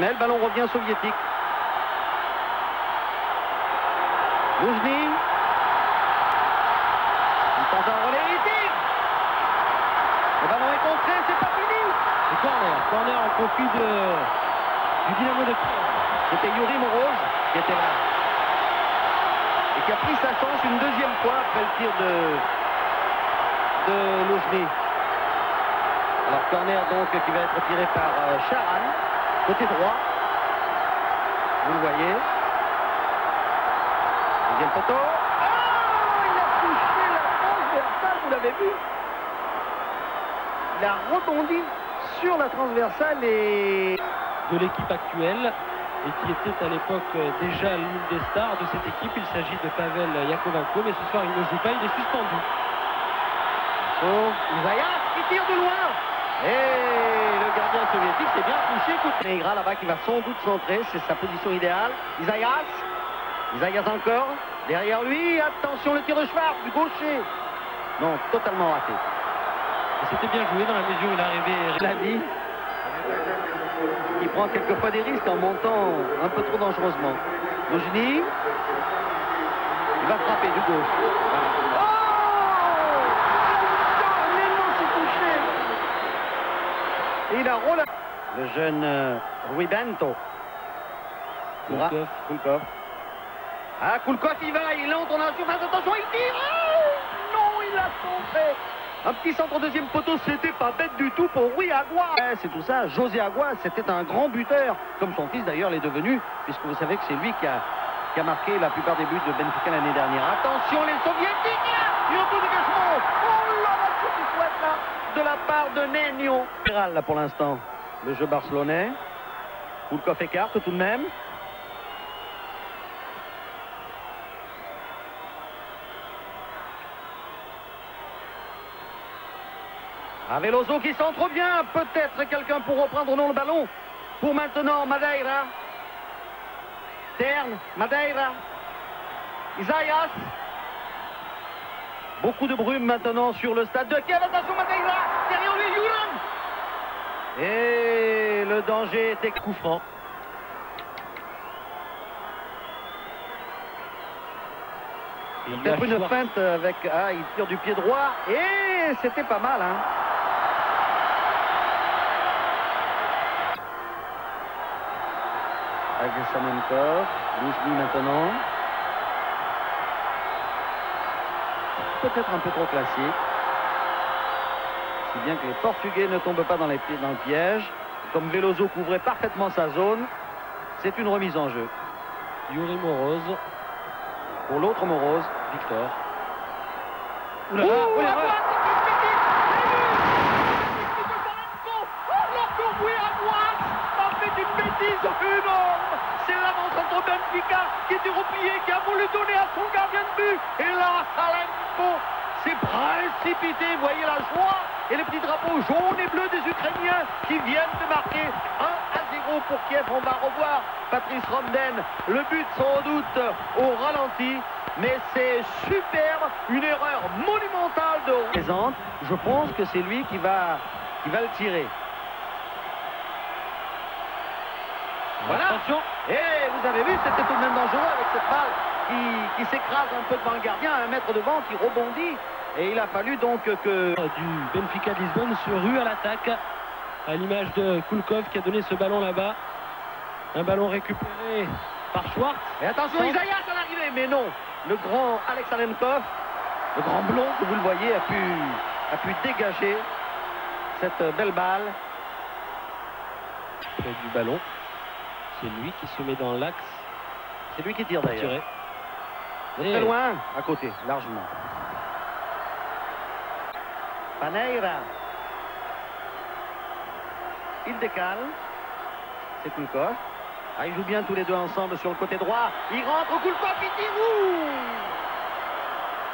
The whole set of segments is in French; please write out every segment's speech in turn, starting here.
Mais le ballon revient soviétique. Loujny. Il tente un relais, il tire. Le ballon est contré, c'est pas fini. C'est corner. Corner en profit du Dynamo de Kiev. C'était Yuri Moroz qui était là. Et qui a pris sa chance une deuxième fois après le tir de Loujny. Alors corner donc qui va être tiré par Charan, côté droit. Vous le voyez. Deuxième poteau. Oh, il a touché la transversale, vous l'avez vu. Il a rebondi sur la transversale et... de l'équipe actuelle et qui était à l'époque déjà l'une des stars de cette équipe. Il s'agit de Pavel Yakovenko, mais ce soir il ne joue pas, il est suspendu. Isaïas qui tire de loin. Et le gardien soviétique s'est bien touché. Neira là-bas qui va sans doute centrer, c'est sa position idéale. Isaïas encore. Derrière lui, attention le tir de Schwartz du gaucher. Non, totalement raté. Et c'était bien joué dans la mesure où il est arrivé. Je l'ai dit. Il prend quelquefois des risques en montant un peu trop dangereusement. Loujny. Il va frapper du gauche. Voilà. Oh! Il a roulé. Le jeune Rui Bento. Kulkov. Ah, Kulkov, il va, il entre dans la surface. Attention, il tire. Oh non, il a tombé. Un petit centre au deuxième poteau, c'était pas bête du tout pour Rui Agua. C'est tout ça. José Agua, c'était un grand buteur, comme son fils d'ailleurs l'est devenu, puisque vous savez que c'est lui qui a marqué la plupart des buts de Benfica l'année dernière. Attention, les Soviétiques, là, il y a un peu de dégagement. Oh là là, ce petit souhait là, de la part de Nenio. Là pour l'instant, le jeu barcelonais. Kulkov écarte tout de même. Veloso qui centre bien. Peut-être quelqu'un pour reprendre non le ballon. Pour maintenant, Madeira. Terne, Madeira. Isaïas. Beaucoup de brume maintenant sur le stade de Kiev. Attention, Madeira. Derrière lui, Yuran. Et le danger était coup franc. Peut-être une feinte avec... Ah, il tire du pied droit. Et c'était pas mal, hein. Agresamenkov. Loujny maintenant. Peut-être un peu trop classique. Si bien que les Portugais ne tombent pas dans le piège. Comme Veloso couvrait parfaitement sa zone, c'est une remise en jeu. Yuri Moroz. Pour l'autre Moroz, Victor. Oula, c'est l'avant-centre Benfica qui était replié, qui a voulu donner à son gardien de but. Et là, Salenko s'est précipité. Vous voyez la joie et les petits drapeaux jaunes et bleus des Ukrainiens qui viennent de marquer 1-0 pour Kiev. On va revoir Patrice Romden. Le but sans doute au ralenti. Mais c'est superbe, une erreur monumentale de présente. Je pense que c'est lui qui va le tirer. Voilà. Attention. Et vous avez vu, c'était tout de même dangereux avec cette balle qui s'écrase un peu devant le gardien, un mètre devant, qui rebondit. Et il a fallu donc que... Du Benfica de Lisbonne se rue à l'attaque, à l'image de Kulkov qui a donné ce ballon là-bas. Un ballon récupéré par Schwartz. Et attention, Isaïas à l'arrivée, mais non. Le grand Alexanenkov, le grand blond que vous le voyez, a pu dégager cette belle balle. Près du ballon. C'est lui qui se met dans l'axe. C'est lui qui tire d'ailleurs. Très loin, à côté, largement. Paneira. Il décale. C'est Kulkov. Ah, ils jouent bien tous les deux ensemble sur le côté droit. Il rentre, Kulkov, il tire.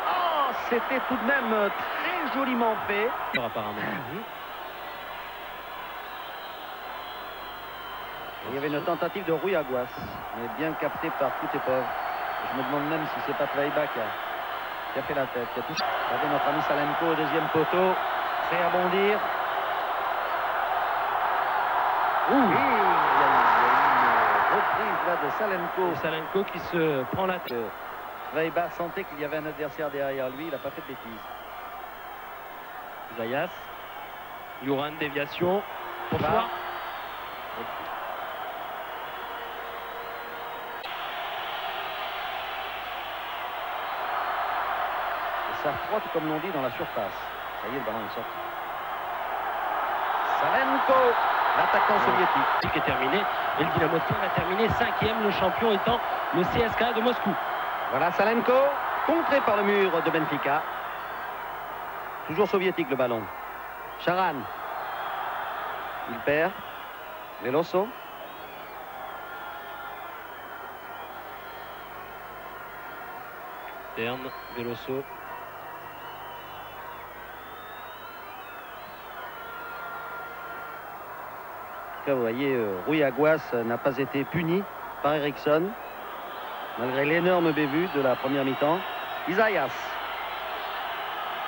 Oh, c'était tout de même très joliment fait. Apparemment. Il y avait une tentative de Rui Aguas, mais bien capté par Koutepov. Je me demande même si c'est pas Treiba qui a fait la tête. Qui a touché. Regardez notre ami Salenko au deuxième poteau, prêt à bondir. Oui, il y a de Salenko. Salenko qui se prend la tête. Weiba sentait qu'il y avait un adversaire derrière lui, il n'a pas fait de bêtises. Zayas. Yoran, déviation. Pour Là. Schwartz. Et ça frotte, comme l'on dit, dans la surface. Ça y est, le ballon est sorti. Salenko, l'attaquant soviétique. Est terminé. Et le Dynamo de Kiev a terminé 5e, le champion étant le CSKA de Moscou. Voilà Salenko, contré par le mur de Benfica. Toujours soviétique le ballon. Charan. Il perd. Veloso. Terne, Veloso. Vous voyez, Rui Aguas n'a pas été puni par Eriksson, malgré l'énorme bévue de la première mi-temps. Isaias.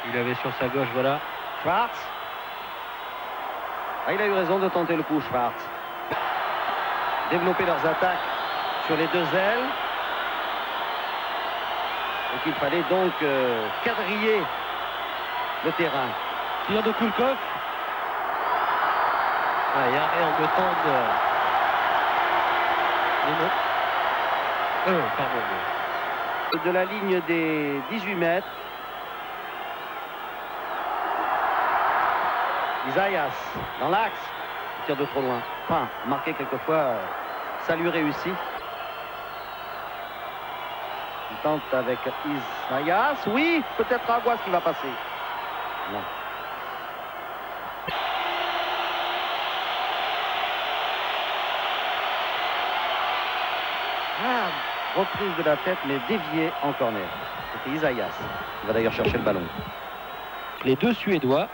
Il avait sur sa gauche, voilà. Schwartz. Ah, il a eu raison de tenter le coup, Schwartz. Développer leurs attaques sur les deux ailes. Et qu'il fallait donc quadriller le terrain. Tir de Kulkov. Ah, et arrêt en deux temps de... pardon. De la ligne des 18 mètres. Isaias dans l'axe. Tir de trop loin. Enfin, marqué quelquefois, ça lui réussit. Il tente avec Isaias. Oui, peut-être Aguas qui va passer. Non. Ah, reprise de la tête, mais déviée en corner. C'était Isaias. Il va d'ailleurs chercher le ballon. Les deux Suédois.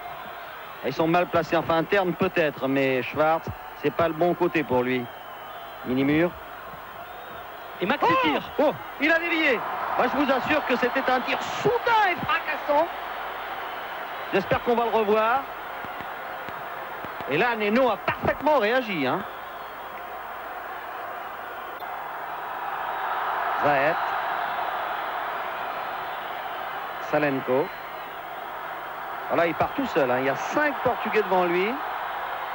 Ils sont mal placés, enfin interne peut-être, mais Schwartz, c'est pas le bon côté pour lui. Mini-mur. Et Max tire. Oh, il a dévié. Moi, je vous assure que c'était un tir soudain et fracassant. J'espère qu'on va le revoir. Et là, Neno a parfaitement réagi. Hein. Zaet. Salenko. Voilà, il part tout seul. Hein. Il y a 5 Portugais devant lui.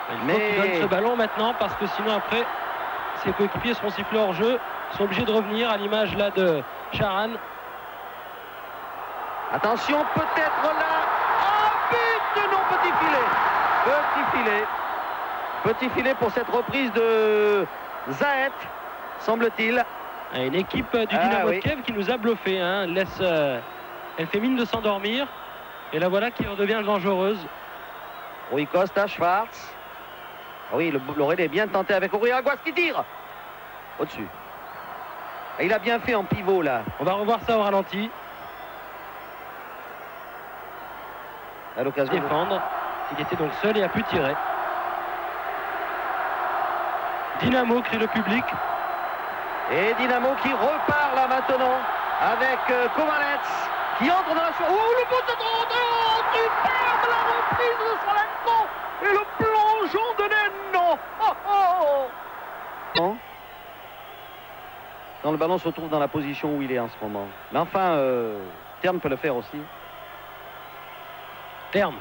Il faut qu'il donne ce ballon maintenant parce que sinon après ses coéquipiers seront sifflés hors jeu, sont obligés de revenir à l'image là de Charan. Attention, peut-être là. Oh, but! Non, petit filet. Petit filet. Petit filet pour cette reprise de Zaet, semble-t-il. Une équipe du Dynamo de Kiev qui nous a bluffé. Hein. Elle fait mine de s'endormir. Et la voilà qui redevient dangereuse. Rui Costa, Schwartz. Oui, Lorel est bien tenté avec Rui Aguas qui tire. Au-dessus. Et il a bien fait en pivot là. On va revoir ça au ralenti. À l'occasion de défendre. Il était donc seul et a pu tirer. Dynamo, crie le public. Et Dynamo qui repart là maintenant avec Kovalets qui entre dans la surface. Oh, le but de superbe la reprise de Salenko et le plongeon de Neno. Oh, oh. Quand le ballon se trouve dans la position où il est en ce moment. Mais enfin, Terne peut le faire aussi. Terne.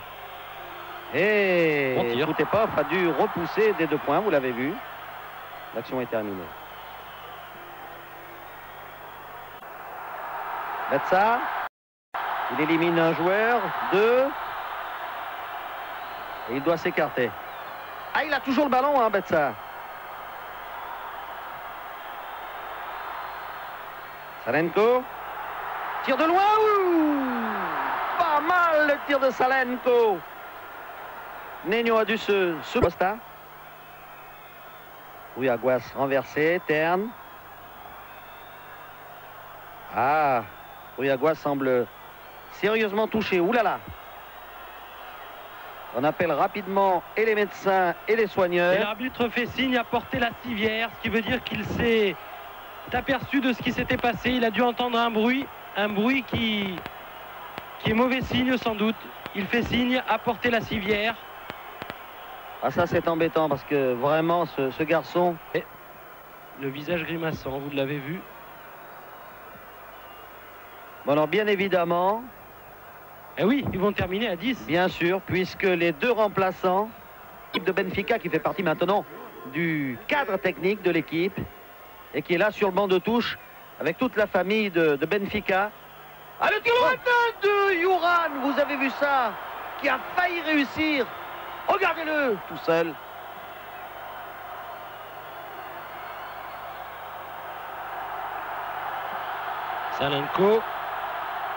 Et bon Koutepov a dû repousser des 2 points, vous l'avez vu. L'action est terminée. Betsa. Il élimine un joueur, 2. Et il doit s'écarter. Ah, il a toujours le ballon, hein, Betsa. Salenko. Tir de loin. Ouh, pas mal le tir de Salenko. Neno a dû se posta. Rui Aguas renversé. Terne. Ah, Rui Aguas semble sérieusement touché. Ouh là là. On appelle rapidement et les médecins et les soigneurs. Et l'arbitre fait signe à porter la civière, ce qui veut dire qu'il s'est aperçu de ce qui s'était passé. Il a dû entendre un bruit qui est mauvais signe sans doute. Il fait signe à porter la civière. Ah, ça c'est embêtant parce que vraiment ce garçon, le visage grimaçant, vous l'avez vu. Bon, alors bien évidemment, Eh oui, ils vont terminer à 10. bien sûr, puisque les deux remplaçants, l'équipe de Benfica qui fait partie maintenant du cadre technique de l'équipe et qui est là sur le banc de touche avec toute la famille de Benfica. Ah, le tir lointain de Yoran, vous avez vu ça, qui a failli réussir. Regardez-le, tout seul. Salenko,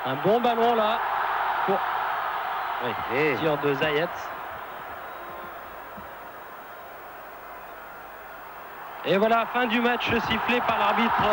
un bon ballon là pour Et tir de Zayat. Et voilà, fin du match sifflé par l'arbitre